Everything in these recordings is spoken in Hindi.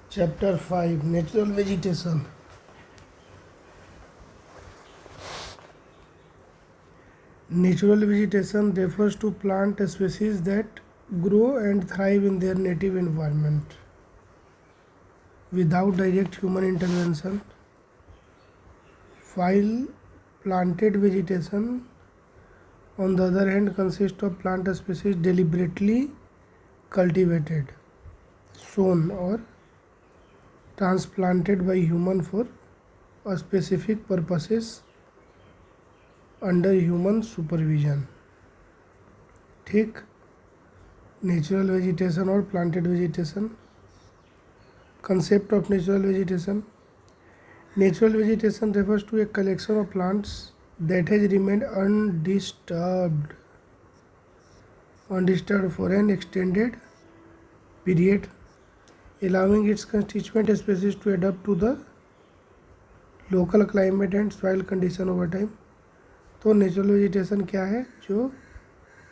Chapter 5 Natural Vegetation. Natural vegetation refers to plant species that grow and thrive in their native environment without direct human intervention, while planted vegetation, on the other hand, consists of plant species deliberately cultivated, sown, or transplanted by human for a specific purposes under human supervision. ठीक. नेचुरल वेजिटेशन और planted vegetation. Concept of natural vegetation. Natural vegetation refers to a collection of plants that has remained undisturbed for an extended period, allowing its constituent species to adapt to the local climate and soil condition over time. तो नेचुरल वेजिटेशन क्या है? जो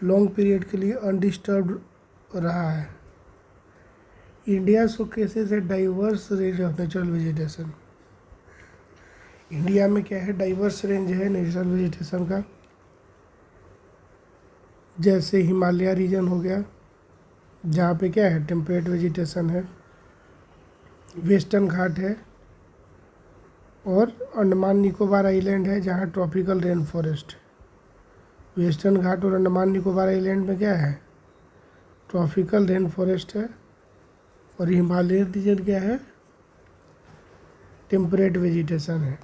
लॉन्ग पीरियड के लिए अनडिस्टर्ब्ड रहा है. India showcases a diverse range of natural vegetation. India में क्या है? डाइवर्स रेंज है नेचुरल वेजिटेशन का. जैसे हिमालय रीजन हो गया, जहाँ पे क्या है? टेम्परेट वेजिटेशन है. वेस्टर्न घाट है, और अंडमान निकोबार आइलैंड है जहाँ ट्रॉपिकल रेन फॉरेस्ट. वेस्टर्न घाट और अंडमान निकोबार आइलैंड में क्या है? ट्रॉपिकल रेन फॉरेस्ट है. और हिमालय रीजन क्या है? टेम्परेट वेजिटेशन है.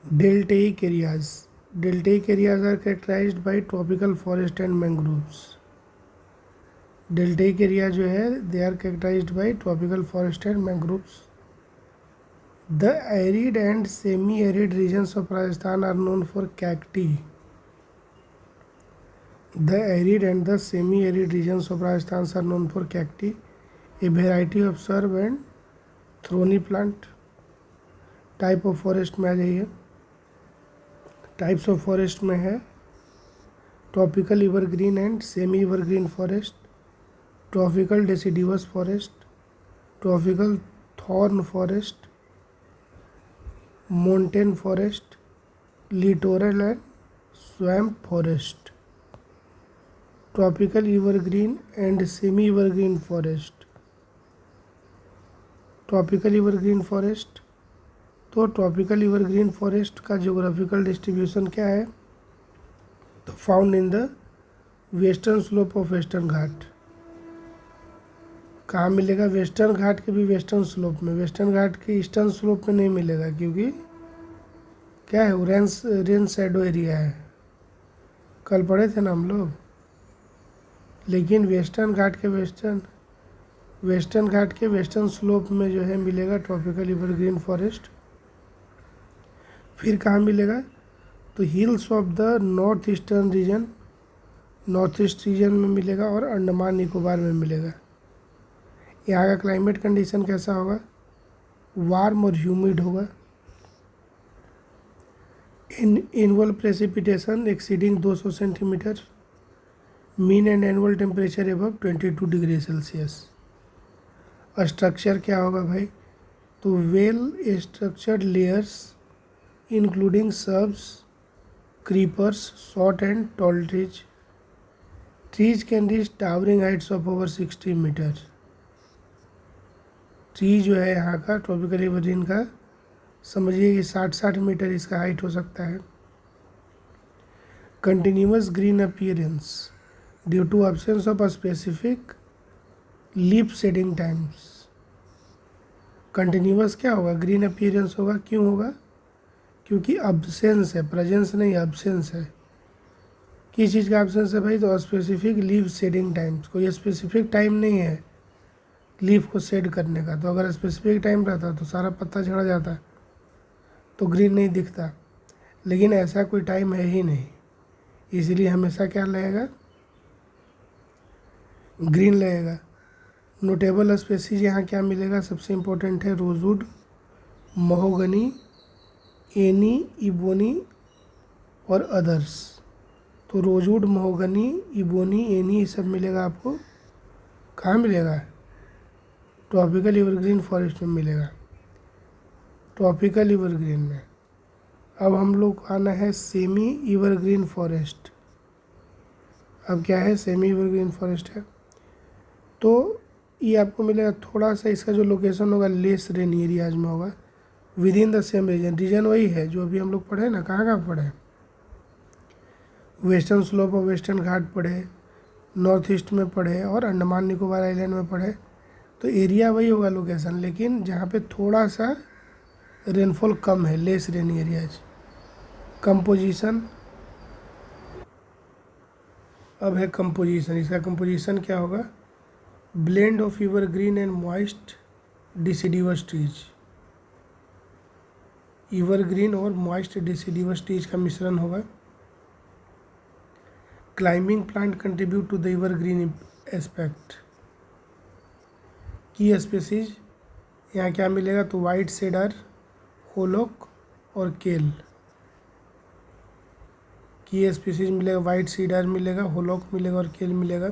Deltaic areas. Deltaic areas are characterised by tropical forest and mangroves. Deltaic area जो है, they are characterised by tropical forest and mangroves. The arid and semi-arid regions of Rajasthan are known for cacti. The arid and the semi-arid regions of Rajasthan are known for cacti, a variety of shrub and thorny plant. Type of forest में आ जाइए. Types of forest में है tropical evergreen and semi-evergreen forest, tropical deciduous forest, tropical thorn forest, montane forest, littoral and swamp forest, tropical evergreen and semi-evergreen forest. Tropical evergreen forest. तो ट्रॉपिकल एवरग्रीन फॉरेस्ट का ज्योग्राफिकल डिस्ट्रीब्यूशन क्या है? तो found in the western slope of western Ghat. कहाँ मिलेगा? वेस्टर्न घाट के भी वेस्टर्न स्लोप में. वेस्टर्न घाट के ईस्टर्न स्लोप में नहीं मिलेगा, क्योंकि क्या है? वो रेन शैडो एरिया है. कल पढ़े थे ना हम लोग. लेकिन वेस्टर्न घाट के वेस्टर्न स्लोप में जो है मिलेगा ट्रॉपिकल एवरग्रीन फॉरेस्ट. फिर कहाँ मिलेगा? तो hills of the north eastern region, north east region में मिलेगा, और अंडमान निकोबार में मिलेगा. यहाँ का क्लाइमेट कंडीशन कैसा होगा? वार्म और ह्यूमिड होगा. Annual precipitation exceeding 200 centimetre. Mean and annual temperature above 22 degree Celsius. Structure क्या होगा भाई? तो well structured layers including shrubs, creepers, short and tall trees. Trees can reach towering heights of over 60 metre. Tree जो है यहाँ का ट्रॉपिकल एवरग्रीन का, समझिए कि 60 मीटर इसका हाइट हो सकता है. Continuous green appearance due to absence of a specific leaf shedding times. Continuous क्या होगा? ग्रीन अपीयरेंस होगा. क्यों होगा? क्योंकि अब्सेंस है, प्रेजेंस नहीं, अब्सेंस है. किस चीज़ का अब्सेंस है भाई? तो स्पेसिफिक लीफ शेडिंग टाइम्स. कोई स्पेसिफिक टाइम नहीं है लीफ को शेड करने का. तो अगर स्पेसिफिक टाइम रहता तो सारा पत्ता झड़ जाता, तो ग्रीन नहीं दिखता. लेकिन ऐसा कोई टाइम है ही नहीं, इसलिए हमेशा क्या लगेगा? ग्रीन लगेगा. नोटेबल स्पेसीज यहाँ क्या मिलेगा? सबसे इम्पोर्टेंट है रोजवुड, महोगनी, एनी, इबोनी और अदर्स. तो रोजवुड, महोगनी, इबोनी, एनी, ये सब मिलेगा आपको. कहाँ मिलेगा? ट्रॉपिकल एवरग्रीन फॉरेस्ट में मिलेगा, ट्रॉपिकल एवरग्रीन में। अब हम लोग आना है सेमी एवरग्रीन फॉरेस्ट। अब क्या है, सेमी एवरग्रीन फॉरेस्ट है, तो ये आपको मिलेगा थोड़ा सा, इसका जो लोकेशन होगा लेस रेन एरियाज में होगा, within the same region वही है जो अभी हम लोग पढ़े ना, कहाँ पढ़े, वेस्टर्न स्लोप और वेस्टर्न घाट पढ़े, नॉर्थ ईस्ट में पढ़े और अंडमान निकोबार आइलैंड में पढ़े। तो एरिया वही होगा लोकेशन, लेकिन जहाँ पे थोड़ा सा रेनफॉल कम है, लेस रेन एरियाज। कंपोजिशन, अब है कंपोजिशन, इसका कंपोजिशन क्या होगा, blend of evergreen and moist deciduous trees, evergreen और मॉइस्ट डिसिडिवस ट्रीज का मिश्रण होगा। Climbing plant contribute to the evergreen aspect. की स्पेसीज यहाँ क्या मिलेगा, तो वाइट सेडर, होलोक और केल। की स्पीसीज मिलेगा, वाइट सीडर मिलेगा, होलॉक मिलेगा और केल मिलेगा।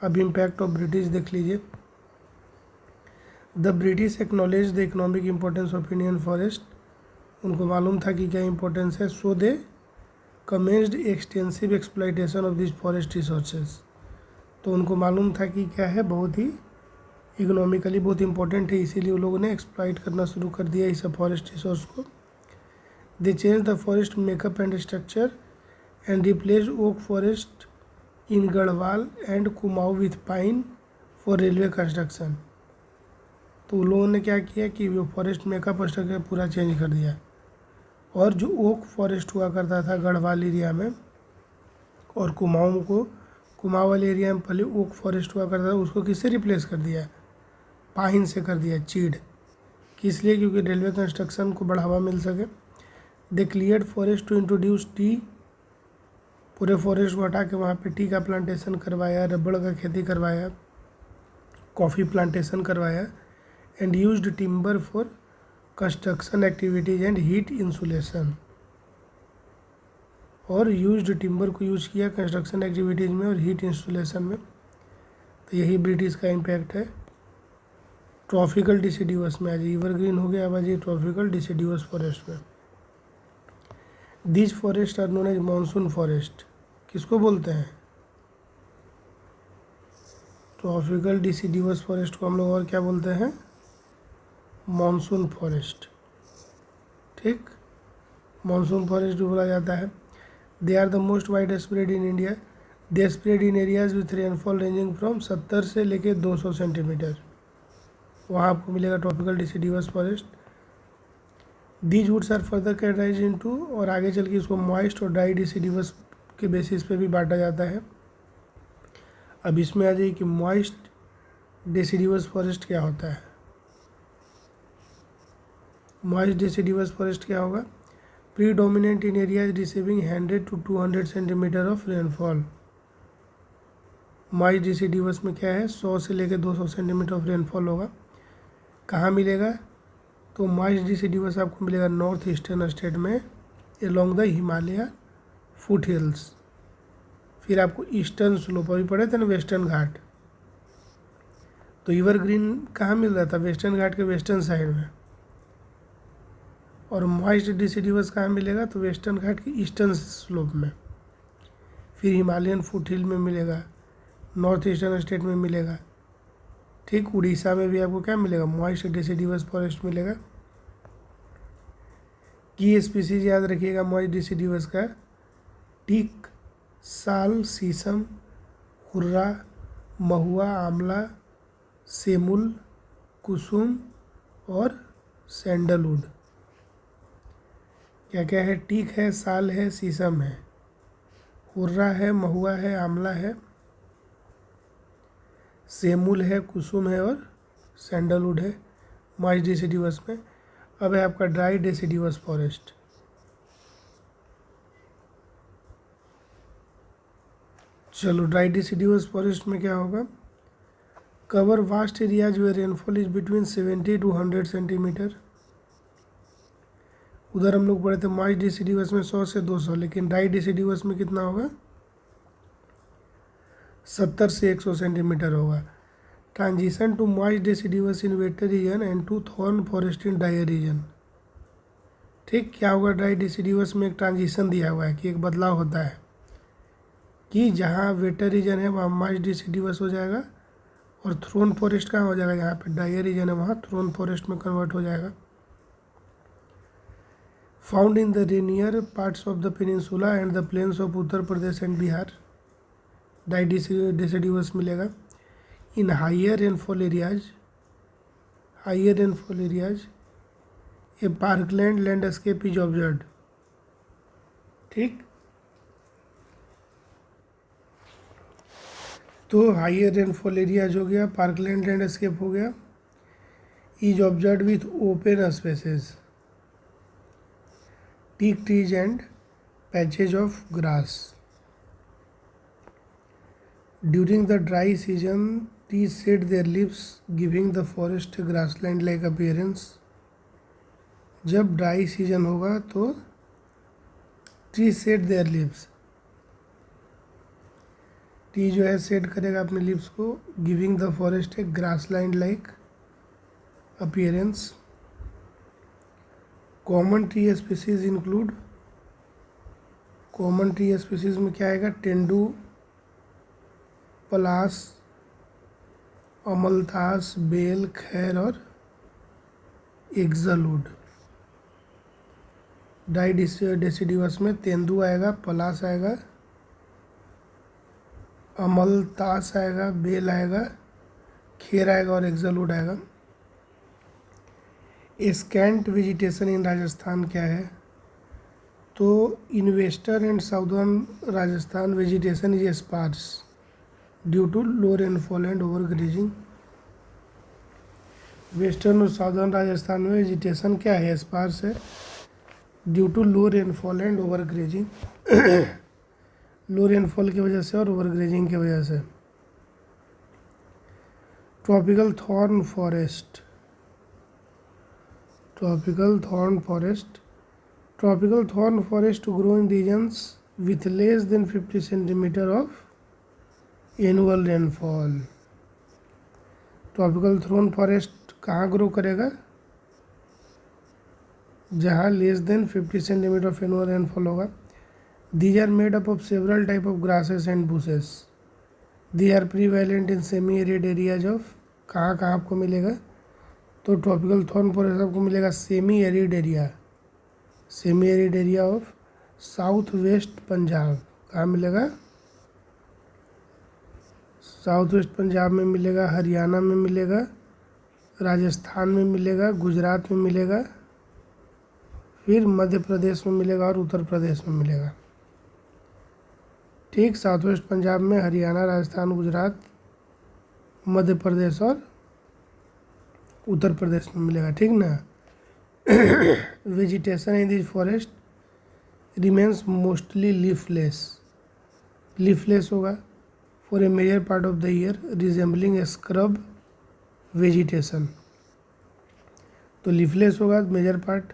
अब इम्पैक्ट ऑफ ब्रिटिश देख लीजिए। The British acknowledge the economic importance of Indian forest. उनको मालूम था कि क्या इम्पोर्टेंस है, so they commenced extensive exploitation of this forest resources. तो उनको मालूम था कि क्या है, बहुत ही इकोनॉमिकली बहुत इंपॉर्टेंट है, इसीलिए उन लोगों ने एक्सप्लॉइट करना शुरू कर दिया इस फॉरेस्ट रिसोर्स को। दे change the forest makeup and structure and replaced oak forest in Garhwal and Kumaon with pine for railway construction। तो उन लोगों ने क्या किया कि वो फॉरेस्ट मेकअप स्ट्रक्चर पूरा चेंज कर दिया, और जो ओक फॉरेस्ट हुआ करता था गढ़वाल एरिया में और कुमाऊं वाले एरिया में पहले ओक फॉरेस्ट हुआ करता था, उसको किससे रिप्लेस कर दिया, पाइन से कर दिया, चीड़। किस लिए, क्योंकि रेलवे कंस्ट्रक्शन को बढ़ावा मिल सके। They cleared forest to introduce tea. पूरे फॉरेस्ट को हटा के वहाँ पे टी का प्लांटेशन करवाया, रबड़ का खेती करवाया, कॉफ़ी प्लांटेशन करवाया। And used timber for construction activities and heat insulation. और यूज्ड टिम्बर को यूज़ किया कंस्ट्रक्शन एक्टिविटीज़ में और हीट इंसुलेशन में। तो यही ब्रिटिश का इम्पैक्ट है। ट्रॉपिकल डिसिडिवस में आज एवरग्रीन हो गया, अब आज ट्रॉपिकल डिसिडिवस फॉरेस्ट में। This forest are known as monsoon forest. किसको बोलते हैं, ट्रॉपिकल डिसिडिवस फॉरेस्ट को हम लोग और क्या बोलते हैं, मानसून फॉरेस्ट। ठीक, मानसून फॉरेस्ट भी बोला जाता है। They are the most wide spread in India. They spread in areas with rainfall ranging from 70 से लेके 200 सेंटीमीटर। वहाँ आपको मिलेगा tropical deciduous forest. These woods are further categorised into, और आगे चल के इसको मॉइस्ट और ड्राई डिसिडिवस के बेसिस पे भी बांटा जाता है। अब इसमें आ जाइए कि मॉइस्ट डिसिडिवस फॉरेस्ट क्या होता है। मॉइस्ट डिसिडिवस फॉरेस्ट क्या होगा, predominant in areas receiving 100 to 200 centimetre of rainfall. Moist deciduous में क्या है, 100 से लेकर 200 सेंटीमीटर ऑफ रेनफॉल होगा। कहाँ मिलेगा, तो मॉइस्ट डिसिडिवस आपको मिलेगा नॉर्थ ईस्टर्न स्टेट में along the Himalaya foot hills. फिर आपको ईस्टर्न स्लोप, अभी पढ़े थे ना वेस्टर्न घाट, तो एवरग्रीन कहाँ मिल रहा था, वेस्टर्न घाट के वेस्टर्न साइड में। और मॉइस्ट डिसिडिवस कहाँ मिलेगा, तो वेस्टर्न घाट के ईस्टर्न स्लोप में। फिर हिमालयन फुट हिल में मिलेगा, नॉर्थ ईस्टर्न स्टेट में मिलेगा। ठीक, उड़ीसा में भी आपको क्या मिलेगा, मॉइस्ट डिसिडिवस फॉरेस्ट मिलेगा। की स्पीसीज याद रखिएगा मॉइस्ट डिसिडिवस का, टीक, साल, शीशम, हुर्रा, महुआ, आंवला, सेमुल, कुसुम और सैंडलवुड। क्या क्या है, टीक है, साल है, शीशम है, हुर्रा है, महुआ है, आंवला है, सेमुल है, कुसुम है और सैंडलवुड है मॉइस्ट डिसिडिवस में। अब है आपका ड्राई डिसिडिवस फॉरेस्ट। चलो, ड्राई डिसिडिवस फॉरेस्ट में क्या होगा, cover vast areas where rainfall is between 70 to 100 centimetre. उधर हम लोग पढ़े थे मॉइस्ट डिसिडिवस में 100 से 200, लेकिन ड्राई डिसिडिवस में कितना होगा, 70 से 100 सेंटीमीटर होगा। Transition to moist deciduous in wetter region and to thorn forest in dry region. ठीक, क्या होगा, ड्राई डेसिडिवस में एक ट्रांजिशन दिया हुआ है कि एक बदलाव होता है कि जहाँ वेटर रीजन है वहाँ मॉइस्ट डेसिडिवस हो जाएगा और थ्रोन फॉरेस्ट कहाँ हो जाएगा, जहाँ पे ड्राई रीजन है वहाँ थ्रोन फॉरेस्ट में कन्वर्ट हो जाएगा। Found in the rainier parts of the peninsula and the plains of Uttar Pradesh and Bihar, dry deciduous मिलेगा। In higher rainfall areas a parkland landscape is observed. ठीक, तो हाइयर रेनफॉल एरियाज हो गया, पार्कलैंड लैंडस्केप हो गया। Is observed with open spaces, teak trees and patches of grass. During the dry season trees shed their leaves giving the forest a grassland like appearance। जब ड्राई सीजन होगा तो tree said there leaves, tree जो है सेड करेगा अपने लीव्स को, giving the forest A grassland like appearance. Common tree species include, common tree species में क्या आएगा, तेंदू, पलास, अमलतास, बेल, खैर और एक्सलवुड। ड्राई डेसिडिवस में तेंदू आएगा, पलास आएगा, अमलतास आएगा, बेल आएगा, खेर आएगा और एक्सलवुड आएगा। स्कैंट वेजिटेशन इन राजस्थान क्या है, तो in western and southern Rajasthan vegetation is sparse due to low rainfall and overgrazing. Western और साउदर्न राजस्थान में वेजिटेशन क्या है, स्पार्स है, due to low rainfall and overgrazing. Low rainfall की वजह से और ओवर ग्रेजिंग की वजह से। Tropical thorn forest, tropical thorn forest grow in regions with less than 50 centimetre of annual rainfall. Tropical thorn forest कहाँ ग्रो करेगा, जहाँ less than 50 centimetre of annual rainfall होगा। These are made up of several type of grasses and bushes. They are prevalent in semi arid areas of, कहाँ कहाँ आपको मिलेगा, तो ट्रॉपिकल थॉर्न फॉरेस्ट आपको मिलेगा semi arid area of south west Punjab. कहाँ मिलेगा, साउथ वेस्ट पंजाब में मिलेगा, हरियाणा में मिलेगा, राजस्थान में मिलेगा, गुजरात में मिलेगा, फिर मध्य प्रदेश में मिलेगा और उत्तर प्रदेश में मिलेगा। ठीक, साउथ वेस्ट पंजाब में हरियाणा, राजस्थान, गुजरात, मध्य प्रदेश और उत्तर प्रदेश में मिलेगा। ठीक ना। Vegetation in this forest remains mostly leafless होगा for a major part of the year, resembling scrub vegetation. तो लीफलेस होगा मेजर पार्ट,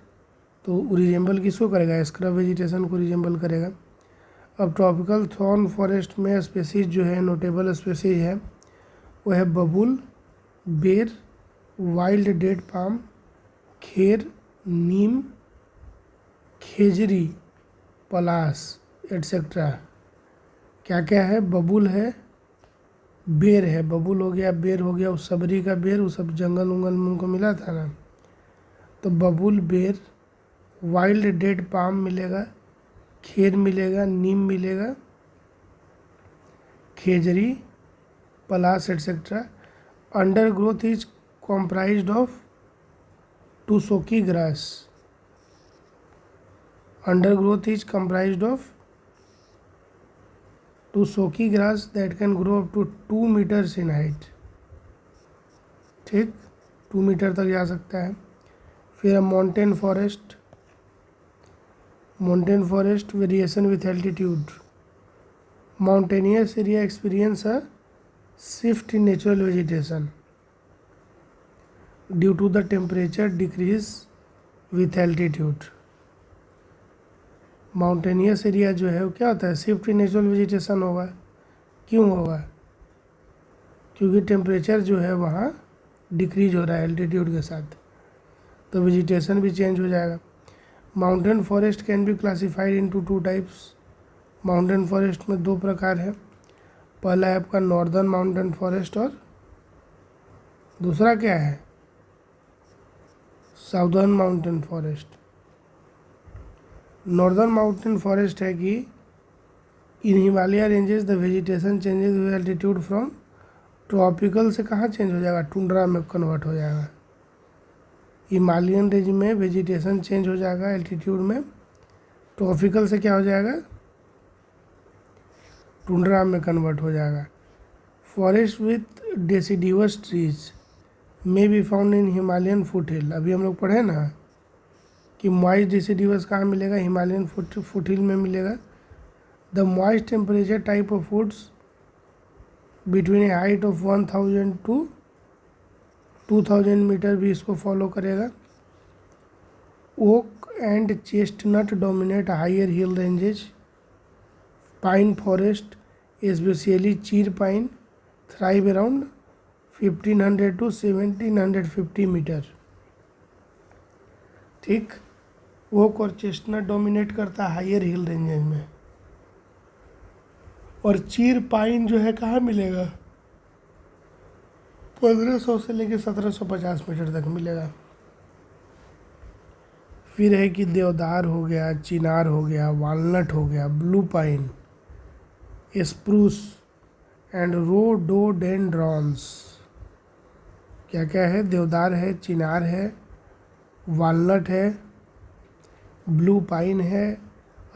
तो रिजेंबल किसको करेगा, स्क्रब वेजिटेशन को रिजेंबल करेगा। अब ट्रॉपिकल थॉर्न फॉरेस्ट में स्पेसीज जो है, नोटेबल स्पेसीज है, वो है बबूल, बेर, वाइल्ड डेड पाम, खेर, नीम, खेजरी, पलास एट्सेट्रा। क्या क्या है, बबूल है, बेर है, बबूल हो गया, बेर हो गया, उस सबरी का बेर, उस सब जंगल उंगल में उनको मिला था ना, तो बबूल, बेर, वाइल्ड डेड पाम मिलेगा, खेर मिलेगा, नीम मिलेगा, खेजरी, पलास etcetera. Undergrowth is comprised of tusoki grass. Undergrowth is comprised of tusoki grass that can grow up to 2 meters in height. ठीक, 2 मीटर तक जा सकता है। फिर mountain forest variation with altitude. Mountainous area experience a shift in natural vegetation due to the temperature decrease with altitude. Mountainous area जो है वो क्या होता है, शिफ्ट इन नेचुरल वेजिटेशन होगा। क्यों होगा, क्योंकि टेम्परेचर जो है वहाँ डिक्रीज हो रहा है एल्टीट्यूड के साथ, तो वेजिटेशन भी चेंज हो जाएगा। Mountain forest can be classified into two types. Mountain forest में दो प्रकार है, पहला है आपका नॉर्दर्न माउंटेन फॉरेस्ट और दूसरा क्या है, southern mountain forest. Northern mountain forest है कि in Himalaya ranges the vegetation changes with altitude from tropical से कहाँ चेंज हो जाएगा, टुंड्रा में कन्वर्ट हो जाएगा। हिमालयन रेंज में वेजिटेशन चेंज हो जाएगा एल्टीट्यूड में, ट्रॉपिकल से क्या हो जाएगा, टुंड्रा में कन्वर्ट हो जाएगा। Forest with deciduous trees may be found in Himalayan foothill. अभी हम लोग पढ़े ना कि मॉइस्ट डेसिडिवस कहाँ मिलेगा, हिमालयन फुटहिल में मिलेगा। The moist temperature type of woods between a height of 1000 to 2000 metre भी इसको फॉलो करेगा। Oak and chestnut dominate higher hill ranges. Pine forest specially chir pine thrive around 1500 to 1750 metre. ठीक, ओक और चेस्टनट डोमिनेट करता है हायर हिल रेंजेज में, और चीर पाइन जो है कहाँ मिलेगा, 1500 से लेकर 1750 मीटर तक मिलेगा। फिर है कि देवदार हो गया, चिनार हो गया, वालनट हो गया, blue pine, spruce and rhododendrons. क्या क्या है, देवदार है, चिनार है, वालनट है, ब्लू पाइन है,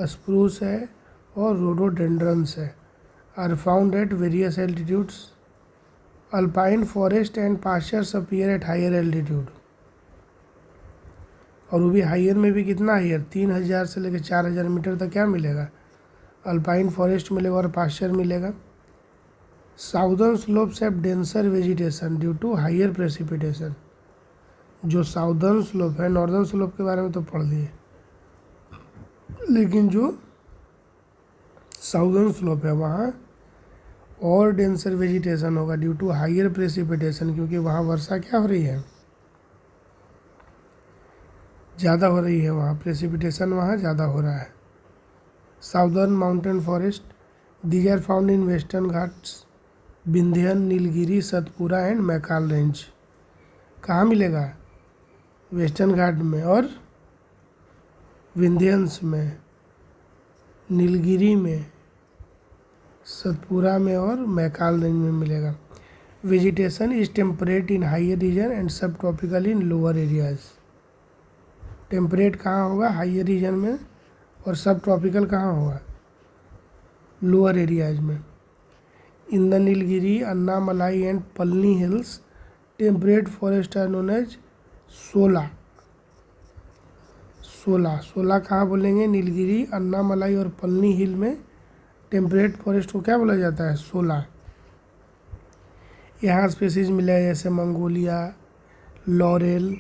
स्प्रूस है और रोडोडेंड्रॉन्स है। Are found at various altitudes. Alpine forest and pastures appear at higher altitude, और वो भी हायर में भी कितना हायर, 3000 से लेकर 4000 मीटर तक क्या मिलेगा, अल्पाइन फॉरेस्ट मिलेगा और पास्चर मिलेगा। Southern slopes have denser vegetation due to higher precipitation. जो साउदर्न स्लोप है, नॉर्दर्न स्लोप के बारे में तो पढ़ लिए, लेकिन जो साउदर्न स्लोप है वहाँ और डेंसर वेजिटेशन होगा ड्यू टू हायर प्रेसिपिटेशन, क्योंकि वहाँ वर्षा क्या हो रही है, ज़्यादा हो रही है, वहाँ प्रेसिपिटेशन वहाँ ज़्यादा हो रहा है। Southern mountain forest these are found in western Ghats, Vindhyan, Nilgiri, Satpura and Maikal range. कहाँ मिलेगा, वेस्टर्न घाट में और विंध्यंस में, नीलगिरी में, सतपुरा में और मैकाल रेंज में मिलेगा। Vegetation is temperate in higher region and subtropical in lower areas. Temperate कहाँ होगा, हायर रीजन में, और सब ट्रॉपिकल कहाँ होगा, लोअर एरियाज में। In the Nilgiri, Annamalai and Palni hills temperate forest are known as shola. Shola कहाँ बोलेंगे, नीलगिरी, अन्नामलाई और पलनी हिल में टेम्परेट फॉरेस्ट को क्या बोला जाता है, सोला। यहाँ स्पीसीज मिला है जैसे मंगोलिया, लॉरेल,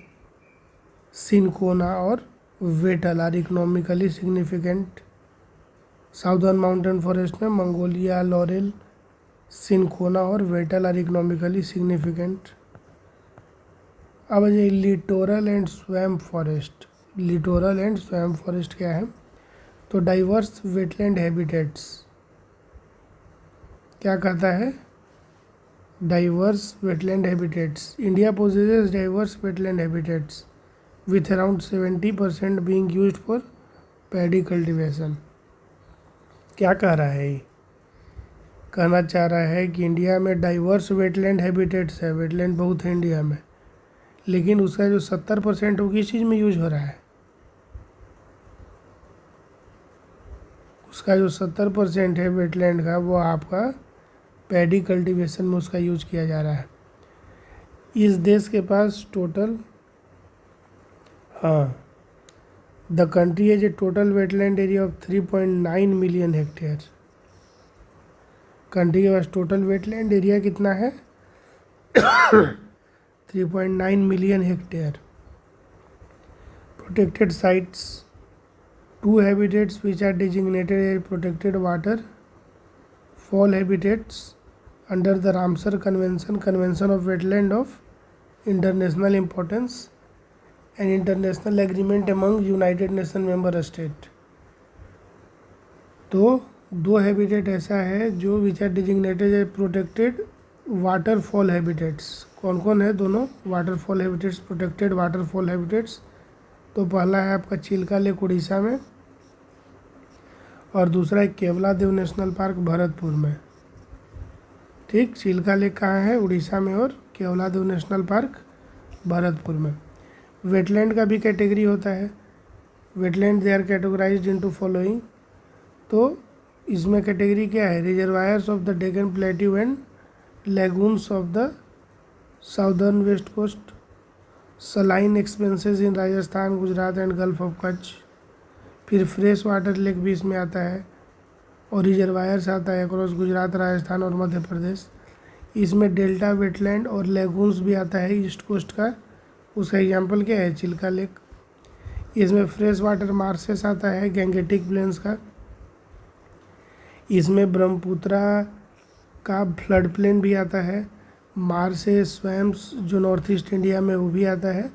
सिनकोना और wattle are economically significant. Southern mountain forest में मंगोलिया, लॉरेल, सिनकोना और वेटल आर इकोनॉमिकली सिग्निफिकेंट। अब आ जाइए littoral and swamp forest. Littoral and swamp forest क्या है, तो डाइवर्स वेटलैंड हैबिटेट्स। क्या कहता है, diverse wetland habitats. India possesses diverse wetland habitats with around 70% being used for paddy cultivation। क्या कह रहा है ये, कहना चाह रहा है कि इंडिया में डाइवर्स वेटलैंड हैबिटेट्स है, वेटलैंड बहुत है इंडिया में, लेकिन उसका जो 70% वो किस चीज़ में यूज हो रहा है, उसका जो 70% है वेटलैंड का वो आपका पैडी कल्टीवेशन में उसका यूज किया जा रहा है। इस देश के पास टोटल, हाँ, the country has a total wetland area of 3.9 million hectare. Country के पास टोटल वेटलैंड एरिया कितना है 3.9 million hectare. Protected sites, 2 habitats which are designated as protected waterfowl habitats under the Ramsar convention, convention of wetland of international importance and international agreement among United Nation member state. तो दो हैबिटेट ऐसा है जो which are designated as protected waterfall habitats. कौन कौन है दोनों waterfall habitats, protected waterfall habitats? तो पहला है आपका चिल्का लेक उड़ीसा में, और दूसरा है केवलादेव नेशनल पार्क भरतपुर में। ठीक, चिल्का लेक कहाँ है? उड़ीसा में, और केवलादेव नेशनल पार्क भरतपुर में। वेटलैंड का भी कैटेगरी होता है। Wetland they are categorized into following. तो इसमें कैटेगरी क्या है? Reservoirs of the Deccan plateau and lagoons of the southern west coast, saline expanses in Rajasthan, Gujarat and gulf of Kutch. फिर फ्रेश वाटर लेक भी इसमें आता है, और रिजर्वायर्स आता है अक्रॉस गुजरात, राजस्थान और मध्य प्रदेश। इसमें डेल्टा वेटलैंड और लेगून्स भी आता है ईस्ट कोस्ट का। उसका एग्जाम्पल क्या है? चिल्का लेक। इसमें फ्रेश वाटर मार्सेस आता है गैंगेटिक प्लेन्स का। इसमें ब्रह्मपुत्रा का फ्लड प्लेन भी आता है, मार्सेस स्वैम्स जो नॉर्थ ईस्ट इंडिया में वो भी आता है,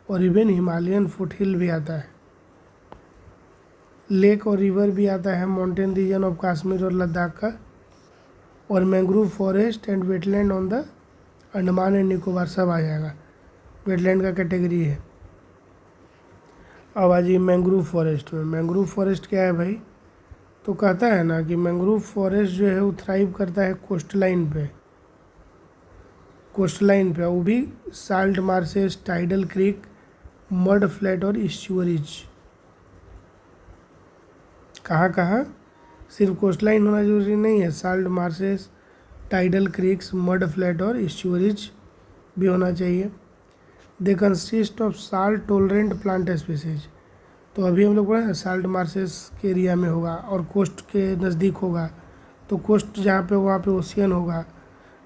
और इवन हिमालयन फुटहिल भी आता है। लेक और रिवर भी आता है माउंटेन रीजन ऑफ कश्मीर और लद्दाख का। और mangrove forest and wetland on the Andaman and Nicobar सब आ जाएगा, वेटलैंड का कैटेगरी है। अब आ जाइए मैंग्रोव फॉरेस्ट में। मैंग्रोव फॉरेस्ट क्या है भाई? तो कहता है ना कि मैंग्रोव फॉरेस्ट जो है वो थ्राइव करता है कोस्ट लाइन पे, कोस्टलाइन पे, वो भी salt marshes, tidal creek, mud flat और इस्चुअरीज। कहाँ कहाँ? सिर्फ कोस्टलाइन होना जरूरी नहीं है, salt marshes, tidal creeks, mud flat और इस्चुअरीज भी होना चाहिए। They consist of salt tolerant plant species. तो अभी हम लोग पढ़े ना साल्ट मार्सेस के एरिया में होगा और कोस्ट के नज़दीक होगा। तो कोस्ट जहाँ पे वहाँ पे ओशियन होगा,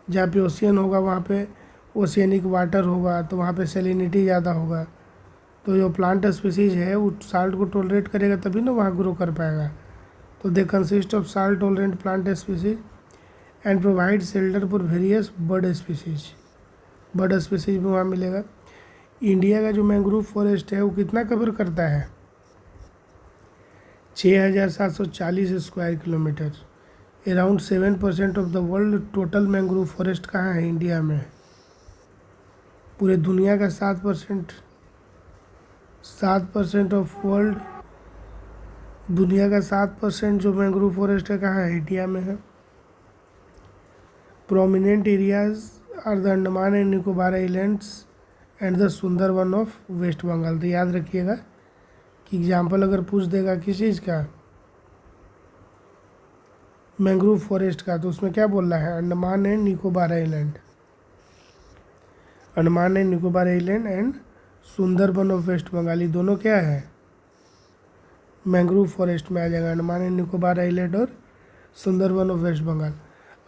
जहाँ पे ओशियन होगा वहाँ पे ओशियनिक वाटर होगा, तो वहाँ पे सेलिनिटी ज़्यादा होगा। तो जो प्लांट स्पीसीज है वो साल्ट को टोलरेट करेगा तभी ना वहाँ ग्रो कर पाएगा। तो they consist of salt tolerant plant species and provide shelter for various bird species. Bird species भी वहाँ मिलेगा। इंडिया का जो मैंग्रोव फॉरेस्ट है वो कितना कवर करता है? 6,740 square kilometre. Around 7% of the world total mangrove forest कहाँ है? इंडिया में। पूरे दुनिया का 7% ऑफ वर्ल्ड, दुनिया का 7% जो मैंग्रोव फॉरेस्ट है कहाँ है? इंडिया में है। Prominent areas are the Andaman and Nicobar islands and the Sundarban of West Bengal. तो याद रखिएगा कि एग्जाम्पल अगर पूछ देगा किस चीज़ का, मैंग्रोव फॉरेस्ट का, तो उसमें क्या बोल रहा है? Andaman and Nicobar island, Andaman and Nicobar island and Sundarban of West Bengal. ये दोनों क्या है? मैंग्रोव फॉरेस्ट में आ जाएगा, अंडमान एंड निकोबार आइलैंड और Sundarban of West Bengal.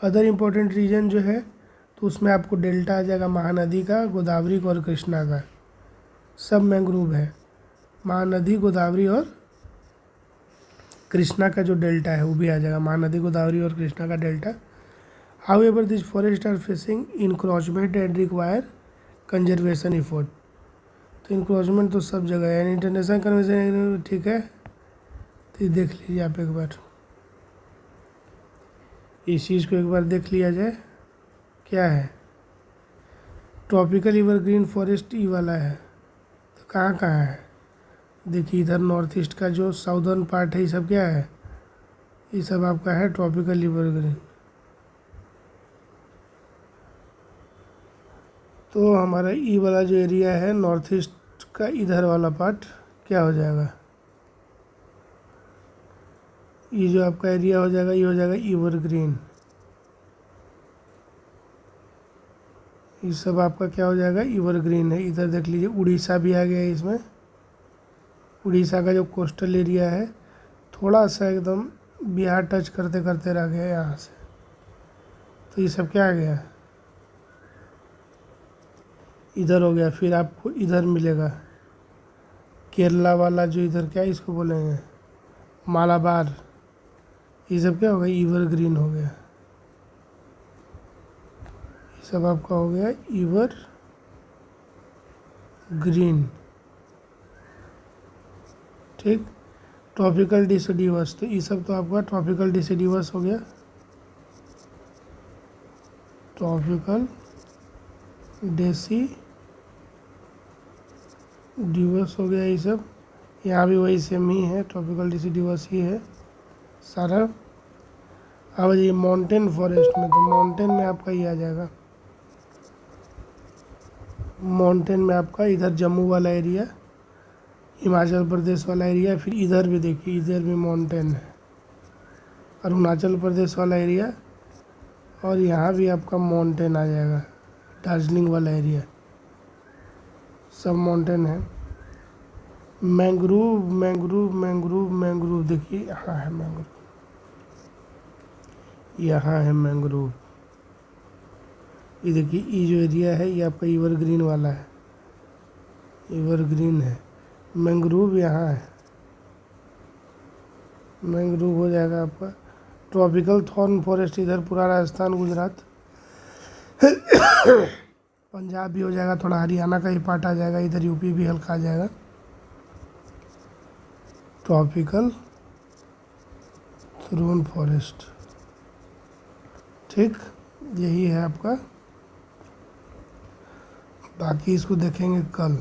Other important region जो है तो उसमें आपको डेल्टा आ जाएगा महानदी का, गोदावरी और कृष्णा का, सब मैंग्रोव है। महानदी, गोदावरी और कृष्णा का जो डेल्टा है वो भी आ जाएगा, महानदी, गोदावरी और कृष्णा का डेल्टा। However this forest are facing encroachment and require conservation effort. तो इंक्रोचमेंट तो सब जगह है, इंटरनेशनल कन्वेंशन ठीक है। तो ये देख लीजिए आप एक बार, इस चीज़ को एक बार देख लिया जाए। क्या है? ट्रॉपिकल एवरग्रीन फॉरेस्ट ई वाला है। तो कहाँ कहाँ है? देखिए इधर नॉर्थ ईस्ट का जो साउदर्न पार्ट है ये सब क्या है? ये सब आपका है ट्रॉपिकल एवरग्रीन। तो हमारा ई वाला जो एरिया है नॉर्थ ईस्ट का, इधर वाला पार्ट क्या हो जाएगा? ये जो आपका एरिया हो जाएगा ये हो जाएगा एवरग्रीन। ये सब आपका क्या हो जाएगा? एवरग्रीन है। इधर देख लीजिए उड़ीसा भी आ गया है इसमें। उड़ीसा का जो कोस्टल एरिया है थोड़ा सा एकदम बिहार टच करते करते रह गया यहाँ से। तो ये सब क्या आ गया? इधर हो गया। फिर आपको इधर मिलेगा केरला वाला जो इधर क्या इसको बोलेंगे, मालाबार। ये सब क्या हो गया? एवरग्रीन हो गया। सब आपका हो गया ईवर ग्रीन, ठीक। ट्रॉपिकल डिसिडिवस, तो ये सब तो आपका ट्रॉपिकल डिसिडिवस हो गया, ट्रॉपिकल डिसिडिवस हो गया ये सब। यहाँ भी वही सेम ही है, ट्रॉपिकल डिसिडिवस ही है सारा। अब ये माउंटेन फॉरेस्ट में, तो माउंटेन में आपका ये आ जाएगा, माउंटेन में आपका इधर जम्मू वाला एरिया, हिमाचल प्रदेश वाला एरिया, फिर इधर भी देखिए इधर भी माउंटेन है, अरुणाचल प्रदेश वाला एरिया, और यहाँ भी आपका माउंटेन आ जाएगा, दार्जिलिंग वाला एरिया, सब माउंटेन है। मैंग्रोव मैंग्रोव मैंग्रोव मैंग्रोव देखिए यहाँ है मैंग्रोव, यहाँ है मैंग्रोव। ये देखिए ये जो एरिया है ये आपका एवरग्रीन वाला है, एवरग्रीन है। मैंग्रोव यहाँ है, मैंग्रोव हो जाएगा आपका। ट्रॉपिकल थॉर्न फॉरेस्ट इधर पूरा राजस्थान गुजरात पंजाब भी हो जाएगा, थोड़ा हरियाणा का ही पार्ट आ जाएगा, इधर यूपी भी हल्का आ जाएगा। ट्रॉपिकल थ्रोन फॉरेस्ट, ठीक, यही है आपका। बाकी इसको देखेंगे कल।